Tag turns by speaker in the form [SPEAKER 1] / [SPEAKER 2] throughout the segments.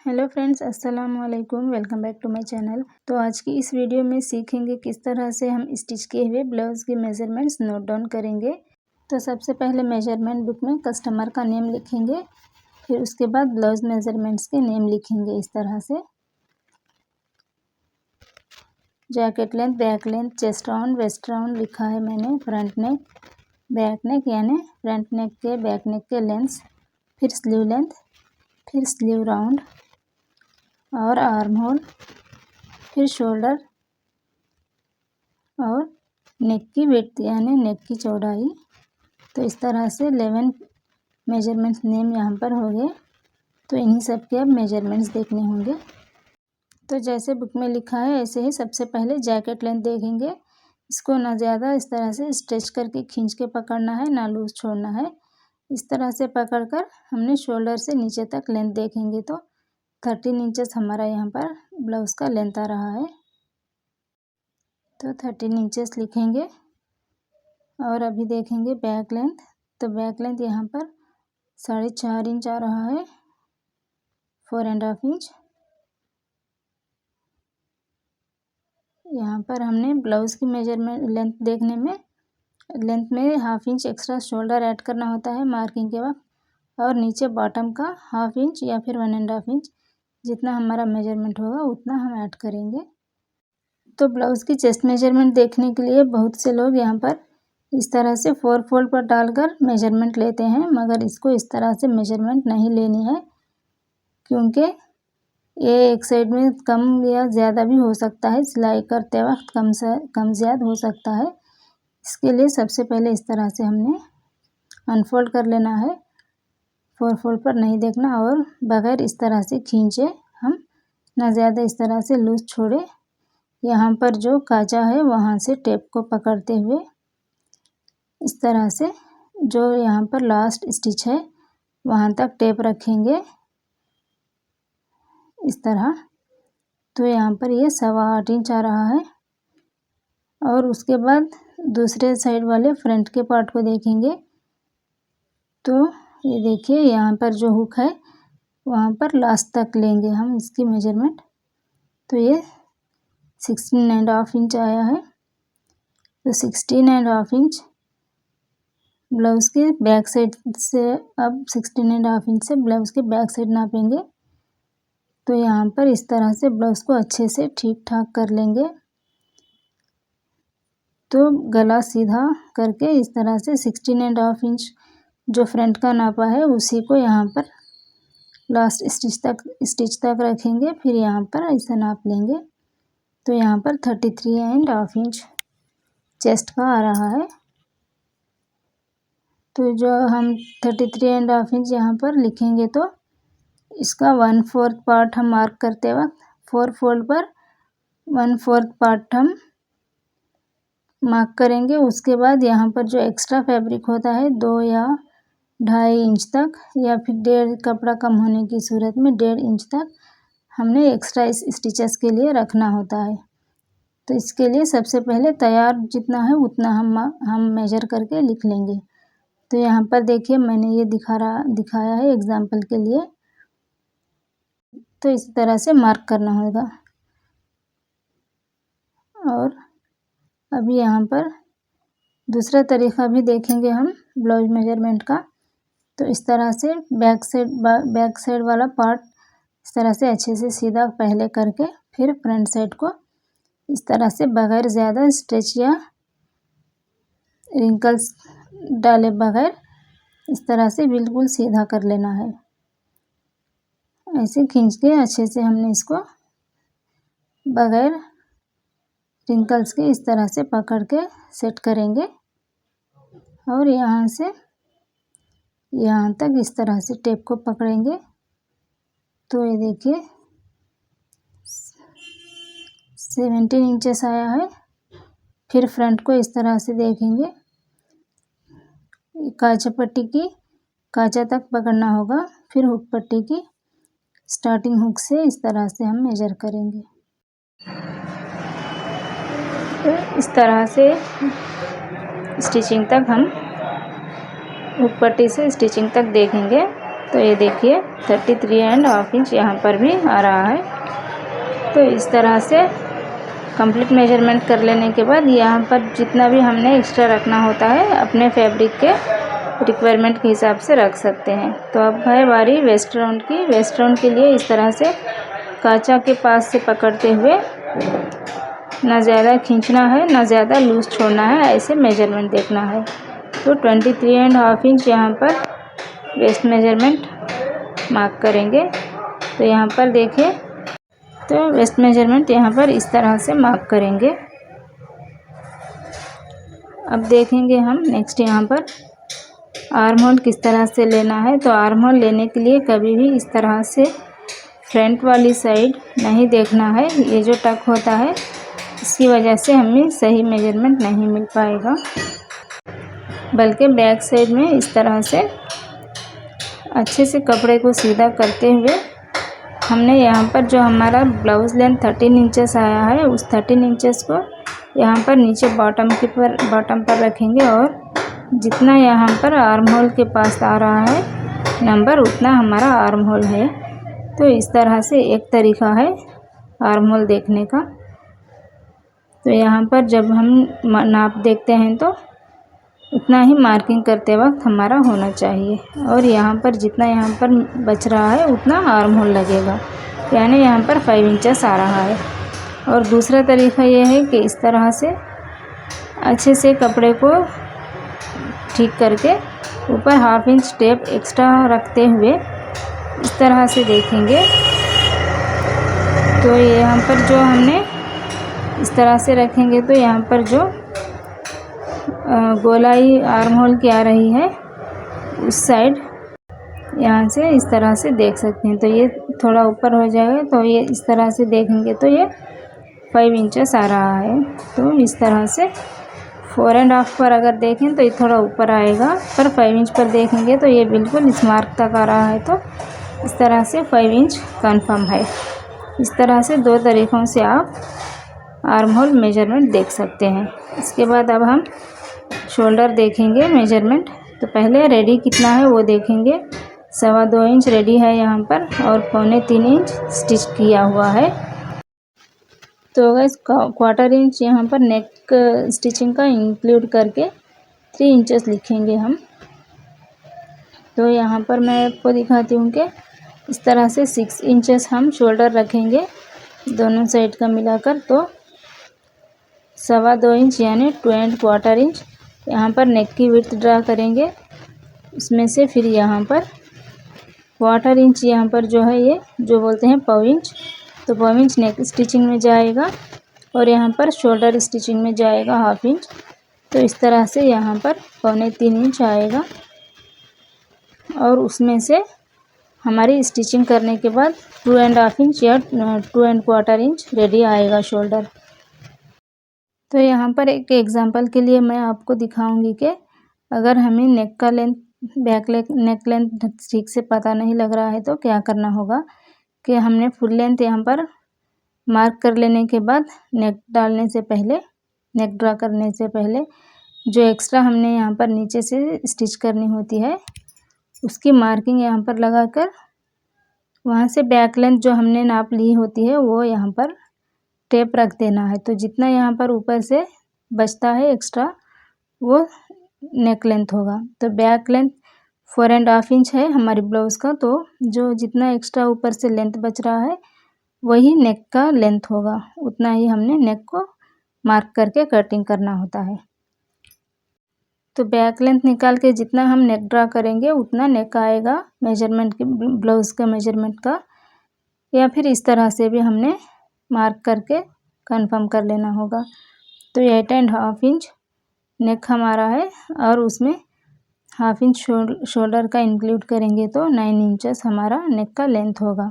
[SPEAKER 1] Hello friends, अस्सलाम वालेकुम। Welcome back to my channel. तो आज की इस वीडियो में सीखेंगे किस तरह से हम स्टिच किए हुए ब्लाउज़ के मेजरमेंट्स नोट डाउन करेंगे। तो सबसे पहले मेजरमेंट बुक में कस्टमर का नेम लिखेंगे, फिर उसके बाद ब्लाउज़ मेजरमेंट्स के नेम लिखेंगे इस तरह से। Jacket length, back length, chest round, waist round लिखा है मैंने। फ्रंट नेक, बैक नेक यानी फ्रंट नेक के बैक नेक के लेंथ, फिर स्लीव लेंथ, फिर स्लीव राउंड और आर्म होल, फिर शोल्डर और नेक की विड्थ यानी नेक की चौड़ाई। तो इस तरह से 11 मेजरमेंट्स नेम यहाँ पर हो गए। तो इन्हीं सब के अब मेजरमेंट्स देखने होंगे। तो जैसे बुक में लिखा है ऐसे ही सबसे पहले जैकेट लेंथ देखेंगे। इसको ना ज़्यादा इस तरह से स्ट्रेच करके खींच के पकड़ना है, ना लूज छोड़ना है। इस तरह से पकड़कर हमने शोल्डर से नीचे तक लेंथ देखेंगे तो 13 इंचेस हमारा यहाँ पर ब्लाउज़ का लेंथ आ रहा है। तो 13 इंचेस लिखेंगे। और अभी देखेंगे बैक लेंथ। तो बैक लेंथ यहाँ पर 4.5 इंच आ रहा है, 4.5 इंच। यहाँ पर हमने ब्लाउज़ की मेजरमेंट लेंथ देखने में लेंथ में 1/2 इंच एक्स्ट्रा शोल्डर ऐड करना होता है मार्किंग के वक्त, और नीचे बॉटम का 1/2 इंच या फिर 1.5 इंच जितना हमारा मेजरमेंट होगा उतना हम ऐड करेंगे। तो ब्लाउज़ की चेस्ट मेजरमेंट देखने के लिए बहुत से लोग यहाँ पर इस तरह से 4 फोल्ड पर डालकर मेजरमेंट लेते हैं, मगर इसको इस तरह से मेजरमेंट नहीं लेनी है, क्योंकि ये एक साइड में कम या ज़्यादा भी हो सकता है। सिलाई करते वक्त कम ज़्यादा हो सकता है। इसके लिए सबसे पहले इस तरह से हमने अनफोल्ड कर लेना है। 4 फोल्ड पर नहीं देखना, और बगैर इस तरह से खींचे हम ना ज़्यादा इस तरह से लूज छोड़े। यहाँ पर जो काजा है वहाँ से टेप को पकड़ते हुए इस तरह से जो यहाँ पर लास्ट स्टिच है वहाँ तक टेप रखेंगे इस तरह। तो यहाँ पर ये 8.25 इंच आ रहा है। और उसके बाद दूसरे साइड वाले फ्रंट के पार्ट को देखेंगे। तो ये देखिए यहाँ पर जो हुक है वहाँ पर लास्ट तक लेंगे हम इसकी मेजरमेंट। तो ये 16.5 इंच आया है। तो 16.5 इंच ब्लाउज़ के बैक साइड से, अब 16.5 इंच से ब्लाउज़ के बैक साइड नापेंगे। तो यहाँ पर इस तरह से ब्लाउज़ को अच्छे से ठीक ठाक कर लेंगे। तो गला सीधा करके इस तरह से 16.5 इंच जो फ्रंट का नापा है उसी को यहाँ पर लास्ट स्टिच तक रखेंगे, फिर यहाँ पर ऐसा नाप लेंगे। तो यहाँ पर 33.5 इंच चेस्ट का आ रहा है। तो जो हम 33.5 इंच यहाँ पर लिखेंगे तो इसका 1/4 पार्ट हम मार्क करते वक्त 4 फोल्ड पर 1/4 पार्ट हम मार्क करेंगे। उसके बाद यहाँ पर जो एक्स्ट्रा फैब्रिक होता है 2 या 2.5 इंच तक, या फिर 1.5 कपड़ा कम होने की सूरत में 1.5 इंच तक हमने एक्स्ट्रा इस स्टिचेस के लिए रखना होता है। तो इसके लिए सबसे पहले तैयार जितना है उतना हम मेजर करके लिख लेंगे। तो यहाँ पर देखिए मैंने ये दिखाया है एग्जाम्पल के लिए। तो इस तरह से मार्क करना होगा। और अभी यहाँ पर दूसरा तरीका भी देखेंगे हम ब्लाउज मेजरमेंट का। तो इस तरह से बैक साइड वाला पार्ट इस तरह से अच्छे से सीधा पहले करके फिर फ्रंट साइड को इस तरह से बगैर ज़्यादा स्ट्रेच या रिंकल्स डाले बगैर इस तरह से बिल्कुल सीधा कर लेना है। ऐसे खींच के अच्छे से हमने इसको बगैर रिंकल्स के इस तरह से पकड़ के सेट करेंगे, और यहाँ से यहाँ तक इस तरह से टेप को पकड़ेंगे। तो ये देखिए 17 इंचेस आया है। फिर फ्रंट को इस तरह से देखेंगे, काजा पट्टी की काजा तक पकड़ना होगा, फिर हुक पट्टी की स्टार्टिंग हुक से इस तरह से हम मेजर करेंगे। तो इस तरह से स्टिचिंग तक हम हुक पट्टी से स्टिचिंग तक देखेंगे। तो ये देखिए 33.5 इंच यहाँ पर भी आ रहा है। तो इस तरह से कंप्लीट मेजरमेंट कर लेने के बाद यहाँ पर जितना भी हमने एक्स्ट्रा रखना होता है अपने फैब्रिक के रिक्वायरमेंट के हिसाब से रख सकते हैं। तो अब है बारी वेस्ट राउंड की। वेस्ट राउंड के लिए इस तरह से कांचा के पास से पकड़ते हुए ना ज़्यादा खींचना है ना ज़्यादा लूज छोड़ना है, ऐसे मेजरमेंट देखना है। तो 23.5 इंच यहाँ पर वेस्ट मेजरमेंट मार्क करेंगे। तो यहाँ पर देखिए, तो वेस्ट मेजरमेंट यहाँ पर इस तरह से मार्क करेंगे। अब देखेंगे हम नेक्स्ट यहाँ पर आर्म होल किस तरह से लेना है। तो आर्म होल लेने के लिए कभी भी इस तरह से फ्रंट वाली साइड नहीं देखना है। ये जो टक होता है इसकी वजह से हमें सही मेजरमेंट नहीं मिल पाएगा, बल्कि बैक साइड में इस तरह से अच्छे से कपड़े को सीधा करते हुए हमने यहाँ पर जो हमारा ब्लाउज़ लेंथ 13 इंचेस आया है उस 13 इंचेस को यहाँ पर नीचे बॉटम पर रखेंगे और जितना यहाँ पर आर्म होल के पास आ रहा है नंबर उतना हमारा आर्म होल है। तो इस तरह से एक तरीका है आर्म होल देखने का। तो यहाँ पर जब हम नाप देखते हैं तो उतना ही मार्किंग करते वक्त हमारा होना चाहिए और यहाँ पर जितना यहाँ पर बच रहा है उतना आर्म होल लगेगा, यानी यहाँ पर 5 इंचेस आ रहा है। और दूसरा तरीका ये है कि इस तरह से अच्छे से कपड़े को ठीक करके ऊपर ½ इंच टेप एक्स्ट्रा रखते हुए इस तरह से देखेंगे। तो यहाँ पर जो हमने इस तरह से रखेंगे तो यहाँ पर जो गोलाई आर्म होल की आ रही है उस साइड यहाँ से इस तरह से देख सकते हैं। तो ये थोड़ा ऊपर हो जाएगा, तो ये इस तरह से देखेंगे तो ये 5 इंचेस आ रहा है। तो इस तरह से 4.5 पर अगर देखें तो ये थोड़ा ऊपर आएगा, पर 5 इंच पर देखेंगे तो ये बिल्कुल इस मार्क तक आ रहा है। तो इस तरह से 5 इंच कंफर्म है। इस तरह से दो तरीक़ों से आप आर्म होल मेजरमेंट देख सकते हैं। इसके बाद अब हम शोल्डर देखेंगे मेजरमेंट। तो पहले रेडी कितना है वो देखेंगे। 2.25 इंच रेडी है यहाँ पर और 3.25 इंच स्टिच किया हुआ है। तो गाइस 1/4 इंच यहाँ पर नेक स्टिचिंग का इंक्लूड करके 3 इंचेस लिखेंगे हम। तो यहाँ पर मैं आपको दिखाती हूँ कि इस तरह से 6 इंचेस हम शोल्डर रखेंगे दोनों साइड का मिलाकर। तो 2.25 इंच यानी 2.25 इंच यहाँ पर नेक की विड्थ ड्रा करेंगे। उसमें से फिर यहाँ पर 1/4 इंच यहाँ पर जो है ये जो बोलते हैं पाव इंच, तो पाव इंच नेक स्टिचिंग में जाएगा और यहाँ पर शोल्डर स्टिचिंग में जाएगा ½ इंच। तो इस तरह से यहाँ पर 3.25 इंच आएगा और उसमें से हमारी स्टिचिंग करने के बाद 2.5 इंच या 2.25 इंच रेडी आएगा शोल्डर। तो यहाँ पर एक एग्जांपल के लिए मैं आपको दिखाऊंगी कि अगर हमें नेक का लेंथ नेक लेंथ ठीक से पता नहीं लग रहा है तो क्या करना होगा कि हमने फुल लेंथ यहाँ पर मार्क कर लेने के बाद नेक डालने से पहले, नेक ड्रा करने से पहले जो एक्स्ट्रा हमने यहाँ पर नीचे से स्टिच करनी होती है उसकी मार्किंग यहाँ पर लगाकर वहाँ से बैक लेंथ जो हमने नाप ली होती है वो यहाँ पर टेप रख देना है। तो जितना यहाँ पर ऊपर से बचता है एक्स्ट्रा वो नेक लेंथ होगा। तो बैक लेंथ 4.5 इंच है हमारी ब्लाउज़ का, तो जो जितना एक्स्ट्रा ऊपर से लेंथ बच रहा है वही नेक का लेंथ होगा, उतना ही हमने नेक को मार्क करके कटिंग करना होता है। तो बैक लेंथ निकाल के जितना हम नेक ड्रा करेंगे उतना नेक आएगा मेजरमेंट के ब्लाउज़ का मेजरमेंट का, या फिर इस तरह से भी हमने मार्क करके कंफर्म कर लेना होगा। तो 8.5 इंच नेक हमारा है और उसमें ½ इंच शोल्डर का इंक्लूड करेंगे तो 9 इंचेस हमारा नेक का लेंथ होगा।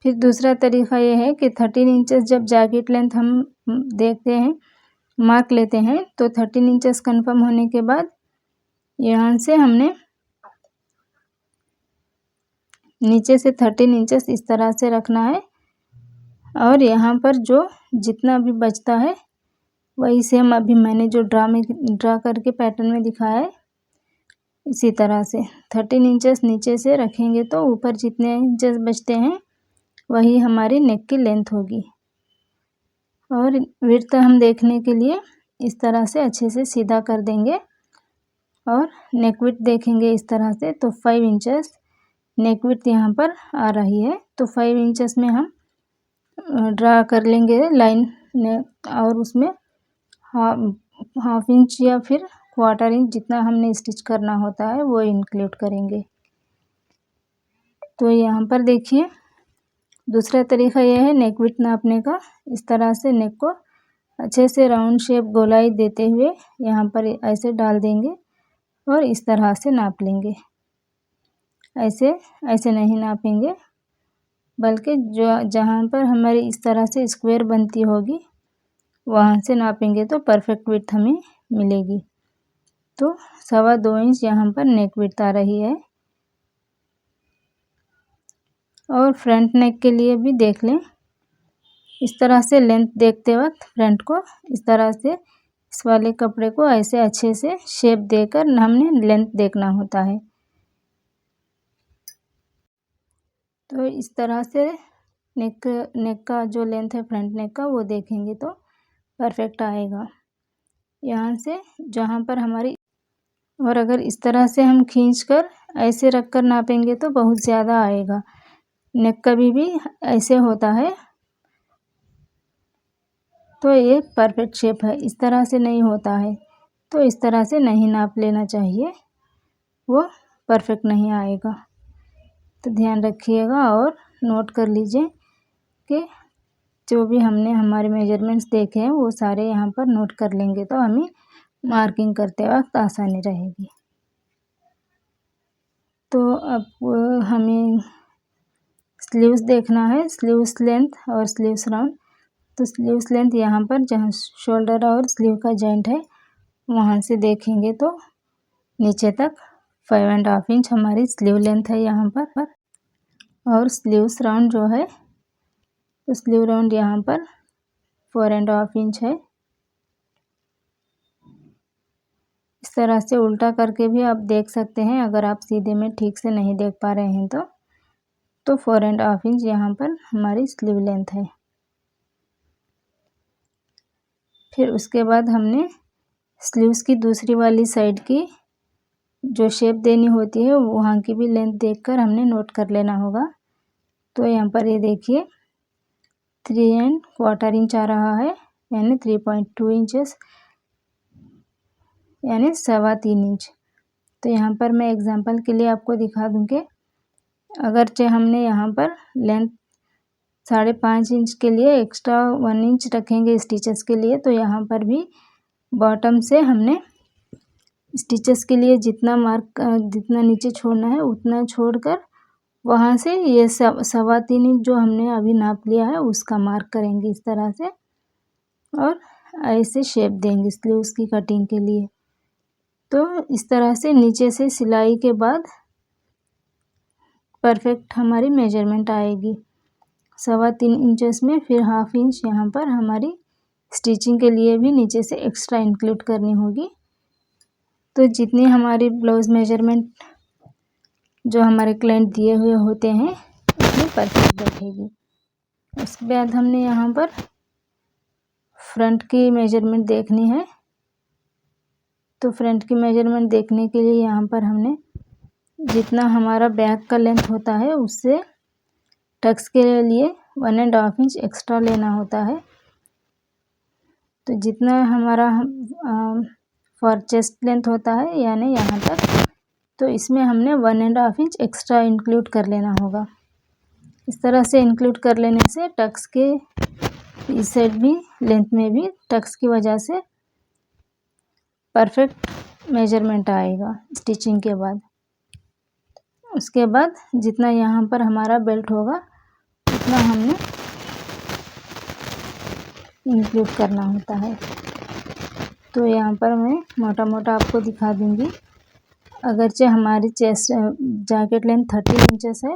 [SPEAKER 1] फिर दूसरा तरीका ये है कि 13 इंचेस जब जैकेट लेंथ हम देखते हैं मार्क लेते हैं तो 13 इंचेस कंफर्म होने के बाद यहाँ से हमने नीचे से 13 इंचेस इस तरह से रखना है और यहाँ पर जो जितना भी बचता है वही सेम अभी मैंने जो ड्रा करके पैटर्न में दिखाया है, इसी तरह से 13 इंचेस नीचे से रखेंगे तो ऊपर जितने इंचेस बचते हैं वही हमारी नेक की लेंथ होगी। और विड्थ हम देखने के लिए इस तरह से अच्छे से सीधा कर देंगे और नेक विड्थ देखेंगे इस तरह से, तो 5 इंचेस नेक विड्थ यहाँ पर आ रही है। तो 5 इंचेस में हम ड्रा कर लेंगे लाइन और उसमें हाफ इंच या फिर क्वार्टर इंच जितना हमने स्टिच करना होता है वो इंक्लूड करेंगे। तो यहाँ पर देखिए दूसरा तरीका यह है नेक विड्थ नापने का। इस तरह से नेक को अच्छे से राउंड शेप गोलाई देते हुए यहाँ पर ऐसे डाल देंगे और इस तरह से नाप लेंगे। ऐसे नहीं नापेंगे, बल्कि जहाँ पर हमारी इस तरह से स्क्वायर बनती होगी वहाँ से नापेंगे तो परफेक्ट विड्थ हमें मिलेगी। तो 2.25 इंच यहाँ पर नेक विड्थ आ रही है। और फ्रंट नेक के लिए भी देख लें, इस तरह से लेंथ देखते वक्त फ्रंट को इस तरह से इस वाले कपड़े को ऐसे अच्छे से शेप देकर हमने लेंथ देखना होता है। तो इस तरह से नेक का जो लेंथ है फ्रंट नेक का वो देखेंगे तो परफेक्ट आएगा। यहाँ से जहाँ पर हमारी, और अगर इस तरह से हम खींचकर ऐसे रखकर नापेंगे तो बहुत ज़्यादा आएगा। नेक कभी भी ऐसे होता है तो ये परफेक्ट शेप है, इस तरह से नहीं होता है। तो इस तरह से नहीं नाप लेना चाहिए, वो परफेक्ट नहीं आएगा। तो ध्यान रखिएगा और नोट कर लीजिए कि जो भी हमने हमारे मेजरमेंट्स देखे हैं वो सारे यहाँ पर नोट कर लेंगे तो हमें मार्किंग करते वक्त आसानी रहेगी। तो अब हमें स्लीव्स देखना है, स्लीव्स लेंथ और स्लीव्स राउंड। तो स्लीव्स लेंथ यहाँ पर जहाँ शोल्डर और स्लीव का जॉइंट है वहाँ से देखेंगे तो नीचे तक 5.5 इंच हमारी स्लीव लेंथ है यहाँ पर। और स्लीव्स राउंड जो है तो स्लीव राउंड यहाँ पर 4.5 इंच है। इस तरह से उल्टा करके भी आप देख सकते हैं, अगर आप सीधे में ठीक से नहीं देख पा रहे हैं तो 4.5 इंच यहाँ पर हमारी स्लीव लेंथ है। फिर उसके बाद हमने स्लीव्स की दूसरी वाली साइड की जो शेप देनी होती है वहाँ की भी लेंथ देखकर हमने नोट कर लेना होगा। तो यहाँ पर ये देखिए 3.25 इंच आ रहा है, यानी 3.2 इंचेस, यानी 3.25 इंच। तो यहाँ पर मैं एग्जांपल के लिए आपको दिखा दूँ कि अगरचे हमने यहाँ पर लेंथ 5.5 इंच के लिए एक्स्ट्रा 1 इंच रखेंगे स्टिचेस के लिए, तो यहाँ पर भी बॉटम से हमने स्टिचेस के लिए जितना नीचे छोड़ना है उतना छोड़कर वहाँ से ये 3.25 इंच जो हमने अभी नाप लिया है उसका मार्क करेंगे इस तरह से और ऐसे शेप देंगे स्लीव्स की कटिंग के लिए। तो इस तरह से नीचे से सिलाई के बाद परफेक्ट हमारी मेजरमेंट आएगी 3.25 इंचेस में। फिर हाफ इंच यहाँ पर हमारी स्टिचिंग के लिए भी नीचे से एक्स्ट्रा इंक्लूड करनी होगी। तो जितनी हमारी ब्लाउज मेजरमेंट जो हमारे क्लाइंट दिए हुए होते हैं उतनी परफेक्ट बैठेगी। उसके बाद हमने यहाँ पर फ्रंट की मेजरमेंट देखनी है। तो फ्रंट की मेजरमेंट देखने के लिए यहाँ पर हमने जितना हमारा बैक का लेंथ होता है उससे टक्स के लिए 1.5 इंच एक्स्ट्रा लेना होता है। तो जितना हमारा फॉर चेस्ट लेंथ होता है यानी यहाँ तक, तो इसमें हमने 1.5 इंच एक्स्ट्रा इंक्लूड कर लेना होगा। इस तरह से इंक्लूड कर लेने से टक्स के इस साइड भी लेंथ में भी टक्स की वजह से परफेक्ट मेजरमेंट आएगा स्टिचिंग के बाद। उसके बाद जितना यहाँ पर हमारा बेल्ट होगा उतना हमने इंक्लूड करना होता है। तो यहाँ पर मैं मोटा मोटा आपको दिखा दूँगी। अगरचे हमारी चेस्ट जैकेट लेंथ 13 इंचेस है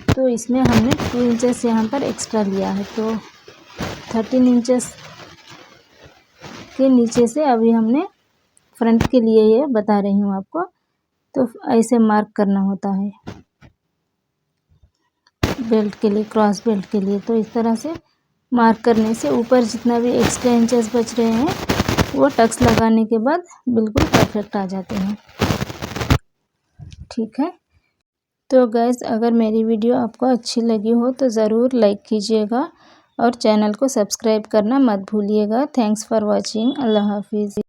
[SPEAKER 1] तो इसमें हमने 2 इंचेस यहाँ पर एक्स्ट्रा लिया है। तो 13 इंचेस के नीचे से अभी हमने फ्रंट के लिए ये बता रही हूँ आपको। तो ऐसे मार्क करना होता है बेल्ट के लिए, क्रॉस बेल्ट के लिए। तो इस तरह से मार्क करने से ऊपर जितना भी एक्स्ट्रा इंचेस बच रहे हैं वो टक्स लगाने के बाद बिल्कुल परफेक्ट आ जाते हैं। ठीक है, तो गाइस अगर मेरी वीडियो आपको अच्छी लगी हो तो ज़रूर लाइक कीजिएगा और चैनल को सब्सक्राइब करना मत भूलिएगा। Thanks for watching. अल्लाह हाफिज़।